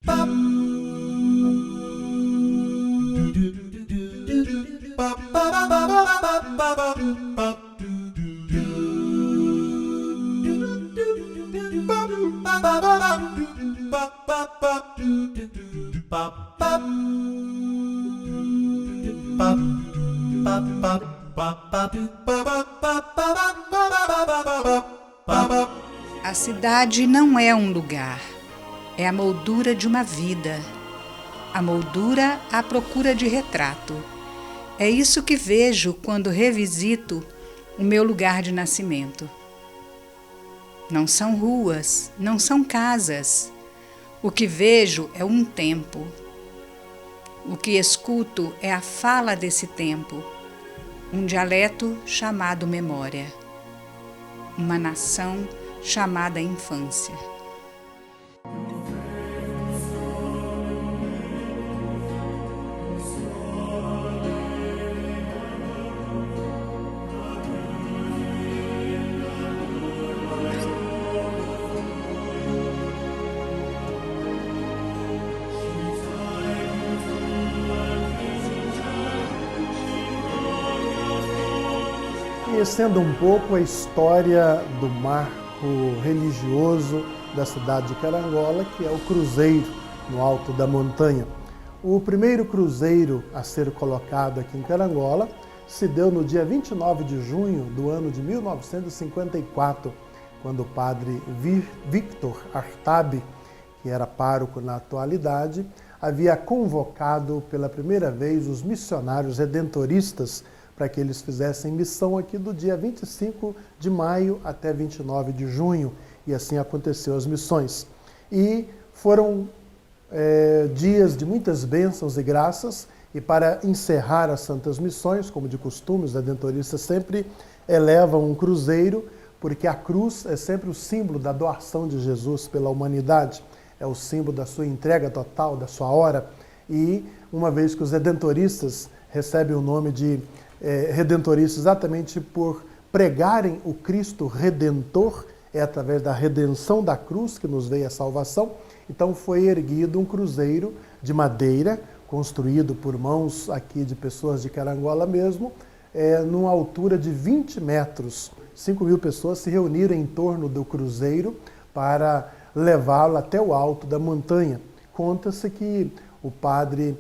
A cidade não é um lugar, é a moldura de uma vida. A moldura à procura de retrato. É isso que vejo quando revisito o meu lugar de nascimento. Não são ruas, não são casas. O que vejo é um tempo. O que escuto é a fala desse tempo, um dialeto chamado memória, uma nação chamada infância. Conhecendo um pouco a história do marco religioso da cidade de Carangola, que é o Cruzeiro, no alto da montanha. O primeiro cruzeiro a ser colocado aqui em Carangola se deu no dia 29 de junho do ano de 1954, quando o padre Victor Artabi, que era pároco na atualidade, havia convocado pela primeira vez os missionários redentoristas para que eles fizessem missão aqui do dia 25 de maio até 29 de junho, e assim aconteceu as missões. E foram dias de muitas bênçãos e graças, e para encerrar as santas missões, como de costume, os redentoristas sempre elevam um cruzeiro, porque a cruz é sempre o símbolo da doação de Jesus pela humanidade, é o símbolo da sua entrega total, da sua hora, e uma vez que os redentoristas recebem o nome de redentoristas exatamente por pregarem o Cristo Redentor, é através da redenção da cruz que nos veio a salvação. Então foi erguido um cruzeiro de madeira, construído por mãos aqui de pessoas de Carangola mesmo, numa altura de 20 metros. 5.000 pessoas se reuniram em torno do cruzeiro para levá-lo até o alto da montanha. Conta-se que o padre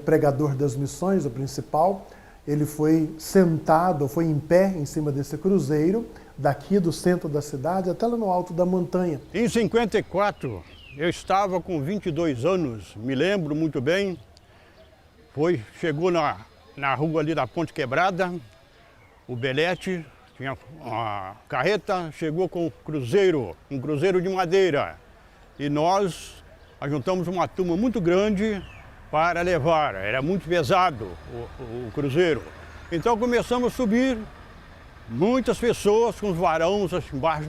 pregador das missões, o principal, ele foi sentado, foi em pé em cima desse cruzeiro, daqui do centro da cidade até lá no alto da montanha. Em 54, eu estava com 22 anos, me lembro muito bem. Chegou na rua ali da Ponte Quebrada, o Belete, tinha uma carreta, chegou com um cruzeiro de madeira. E nós ajuntamos uma turma muito grande para levar, era muito pesado o cruzeiro. Então começamos a subir, muitas pessoas com os varões embaixo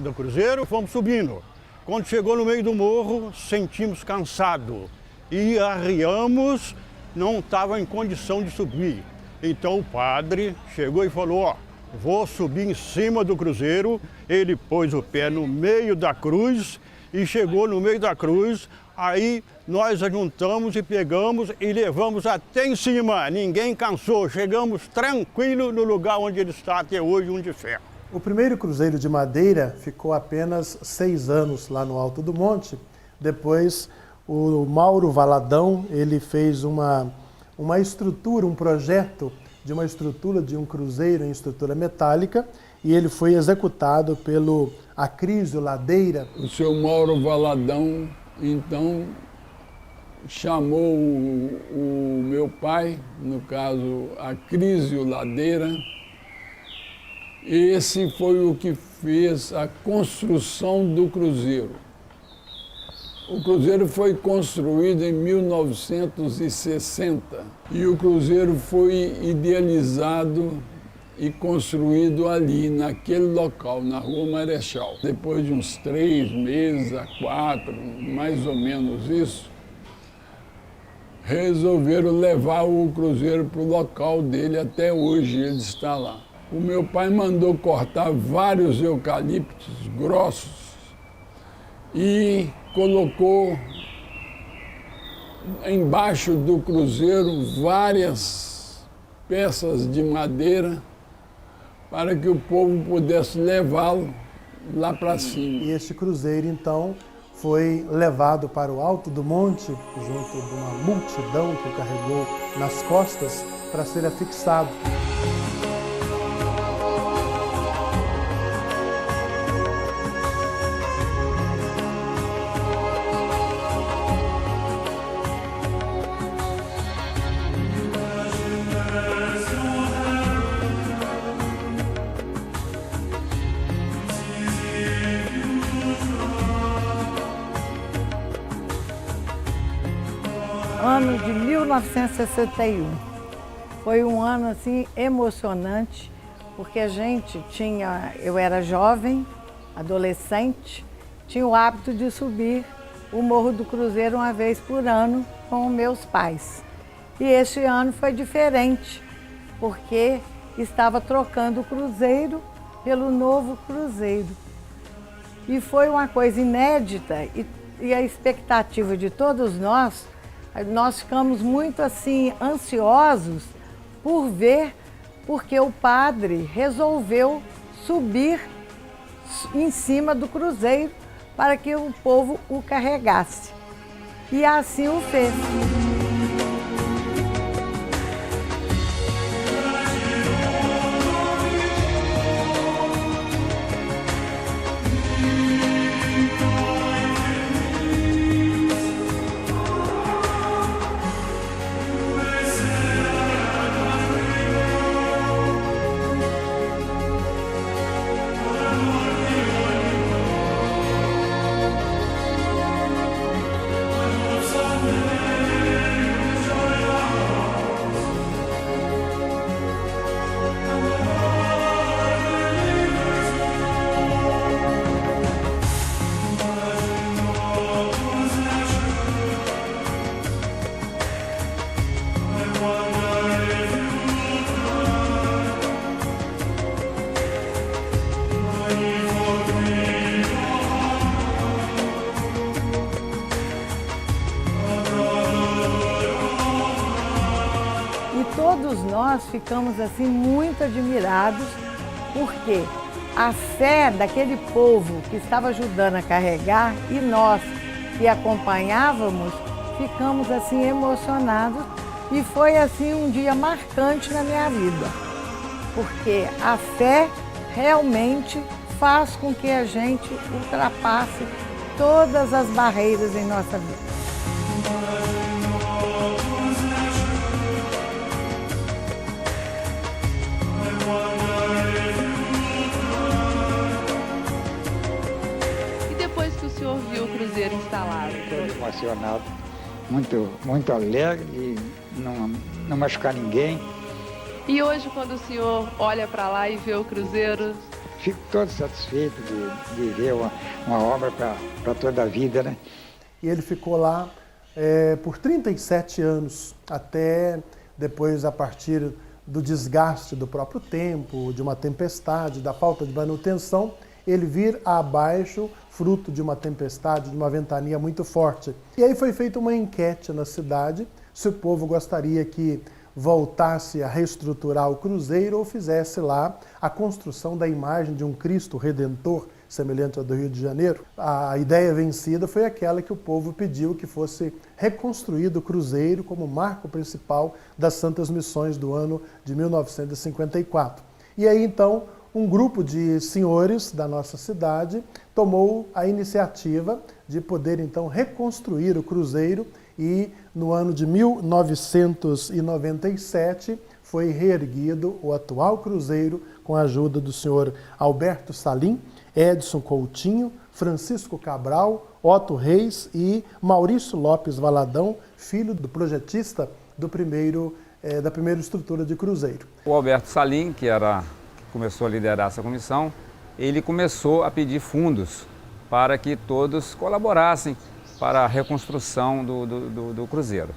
do cruzeiro, fomos subindo. Quando chegou no meio do morro, sentimos cansado e arriamos, não estava em condição de subir. Então o padre chegou e falou, vou subir em cima do cruzeiro. Ele pôs o pé no meio da cruz e chegou no meio da cruz. Aí nós ajuntamos e pegamos e levamos até em cima. Ninguém cansou, chegamos tranquilo no lugar onde ele está até hoje, um de ferro. O primeiro cruzeiro de madeira ficou apenas 6 anos lá no alto do monte. Depois o Mauro Valadão, ele fez uma estrutura, um projeto de uma estrutura de um cruzeiro em estrutura metálica, e ele foi executado pelo Acrísio Ladeira. O seu Mauro Valadão, então, chamou o meu pai, no caso, Acrísio Ladeira. Esse foi o que fez a construção do cruzeiro. O cruzeiro foi construído em 1960 e o cruzeiro foi idealizado e construído ali, naquele local, na Rua Marechal. Depois de uns 3 meses a 4, mais ou menos isso, resolveram levar o cruzeiro para o local dele. Até hoje ele está lá. O meu pai mandou cortar vários eucaliptos grossos e colocou embaixo do cruzeiro várias peças de madeira para que o povo pudesse levá-lo lá para cima. E este cruzeiro, então, foi levado para o alto do monte, junto de uma multidão que o carregou nas costas, para ser afixado. Ano de 1961. Foi um ano assim emocionante, porque a gente eu era jovem, adolescente, tinha o hábito de subir o Morro do Cruzeiro uma vez por ano com meus pais. E este ano foi diferente, porque estava trocando o cruzeiro pelo novo cruzeiro. E foi uma coisa inédita e a expectativa de todos nós ficamos muito assim ansiosos por ver, porque o padre resolveu subir em cima do cruzeiro para que o povo o carregasse. E assim o fez. Todos nós ficamos assim muito admirados, porque a fé daquele povo que estava ajudando a carregar e nós que acompanhávamos, ficamos assim emocionados e foi assim um dia marcante na minha vida, porque a fé realmente faz com que a gente ultrapasse todas as barreiras em nossa vida. Viu o cruzeiro instalado? Estou emocionado, muito alegre e não machucar ninguém. E hoje, quando o senhor olha para lá e vê o cruzeiro? Fico todo satisfeito de ver uma obra para toda a vida, né? E ele ficou lá por 37 anos, até depois, a partir do desgaste do próprio tempo, de uma tempestade, da falta de manutenção, ele vir abaixo, fruto de uma tempestade, de uma ventania muito forte. E aí foi feita uma enquete na cidade, se o povo gostaria que voltasse a reestruturar o cruzeiro ou fizesse lá a construção da imagem de um Cristo Redentor, semelhante ao do Rio de Janeiro. A ideia vencida foi aquela que o povo pediu que fosse reconstruído o cruzeiro como marco principal das Santas Missões do ano de 1954. E aí então um grupo de senhores da nossa cidade tomou a iniciativa de poder então reconstruir o cruzeiro e no ano de 1997 foi reerguido o atual cruzeiro com a ajuda do senhor Alberto Salim, Edson Coutinho, Francisco Cabral, Otto Reis e Maurício Lopes Valadão, filho do projetista da primeira estrutura de cruzeiro. O Alberto Salim, que começou a liderar essa comissão, ele começou a pedir fundos para que todos colaborassem para a reconstrução do cruzeiro.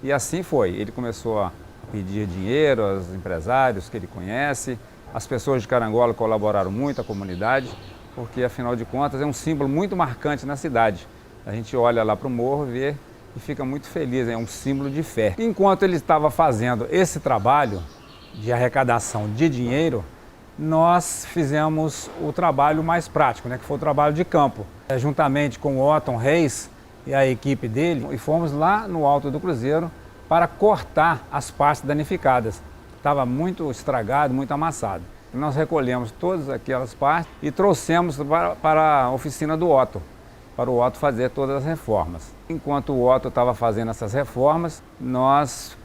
E assim foi, ele começou a pedir dinheiro aos empresários que ele conhece, as pessoas de Carangola colaboraram muito, a comunidade, porque afinal de contas é um símbolo muito marcante na cidade. A gente olha lá para o morro, vê e fica muito feliz, é um símbolo de fé. Enquanto ele estava fazendo esse trabalho de arrecadação de dinheiro, nós fizemos o trabalho mais prático, né, que foi o trabalho de campo. Juntamente com o Otton Reis e a equipe dele, e fomos lá no alto do cruzeiro para cortar as partes danificadas. Estava muito estragado, muito amassado. Nós recolhemos todas aquelas partes e trouxemos para a oficina do Otton, para o Otton fazer todas as reformas. Enquanto o Otton estava fazendo essas reformas, nós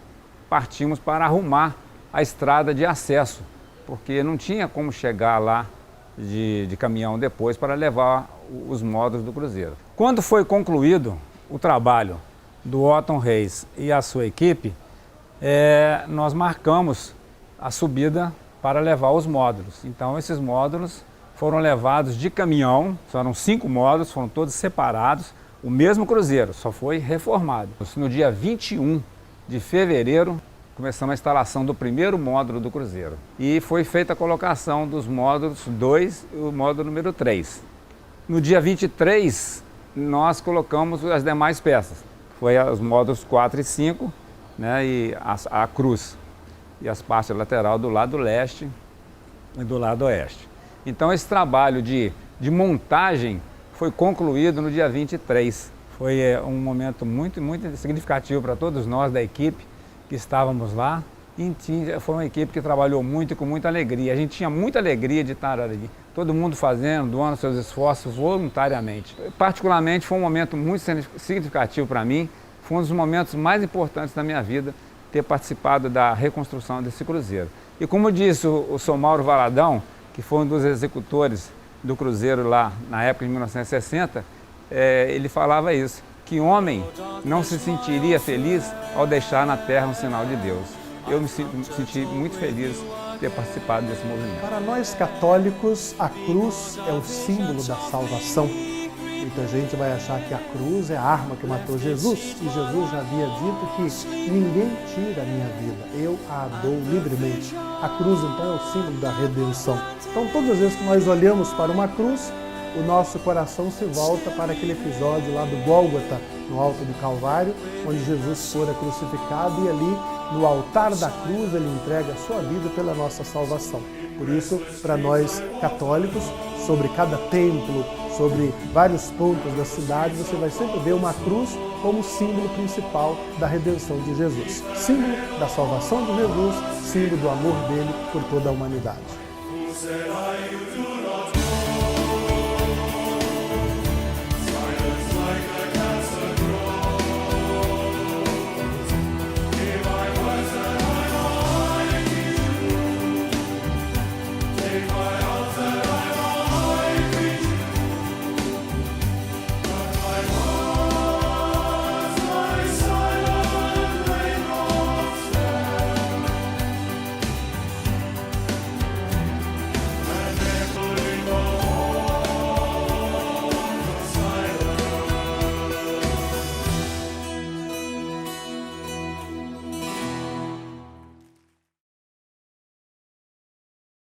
partimos para arrumar a estrada de acesso, porque não tinha como chegar lá de caminhão depois para levar os módulos do cruzeiro. Quando foi concluído o trabalho do Otton Reis e a sua equipe, nós marcamos a subida para levar os módulos. Então esses módulos foram levados de caminhão, foram 5 módulos, foram todos separados, o mesmo cruzeiro, só foi reformado. No dia 21 de fevereiro, começamos a instalação do primeiro módulo do cruzeiro. E foi feita a colocação dos módulos 2 e o módulo número 3. No dia 23, nós colocamos as demais peças. Foi os módulos 4 e 5, né, e a cruz e as partes laterais do lado leste e do lado oeste. Então esse trabalho de montagem foi concluído no dia 23. Foi um momento muito significativo para todos nós da equipe que estávamos lá. E foi uma equipe que trabalhou muito e com muita alegria. A gente tinha muita alegria de estar ali. Todo mundo fazendo, doando seus esforços voluntariamente. Particularmente foi um momento muito significativo para mim. Foi um dos momentos mais importantes da minha vida ter participado da reconstrução desse cruzeiro. E como disse o Sr. Mauro Valadão, que foi um dos executores do cruzeiro lá na época de 1960, ele falava isso, que homem não se sentiria feliz ao deixar na terra um sinal de Deus. Eu me senti muito feliz de ter participado desse movimento. Para nós católicos, a cruz é o símbolo da salvação. Muita gente vai achar que a cruz é a arma que matou Jesus, e Jesus já havia dito que ninguém tira a minha vida, eu a dou livremente. A cruz, então, é o símbolo da redenção. Então, todas as vezes que nós olhamos para uma cruz, o nosso coração se volta para aquele episódio lá do Gólgota, no alto do Calvário, onde Jesus fora crucificado e ali, no altar da cruz, ele entrega a sua vida pela nossa salvação. Por isso, para nós católicos, sobre cada templo, sobre vários pontos da cidade, você vai sempre ver uma cruz como símbolo principal da redenção de Jesus. Símbolo da salvação de Jesus, símbolo do amor dele por toda a humanidade.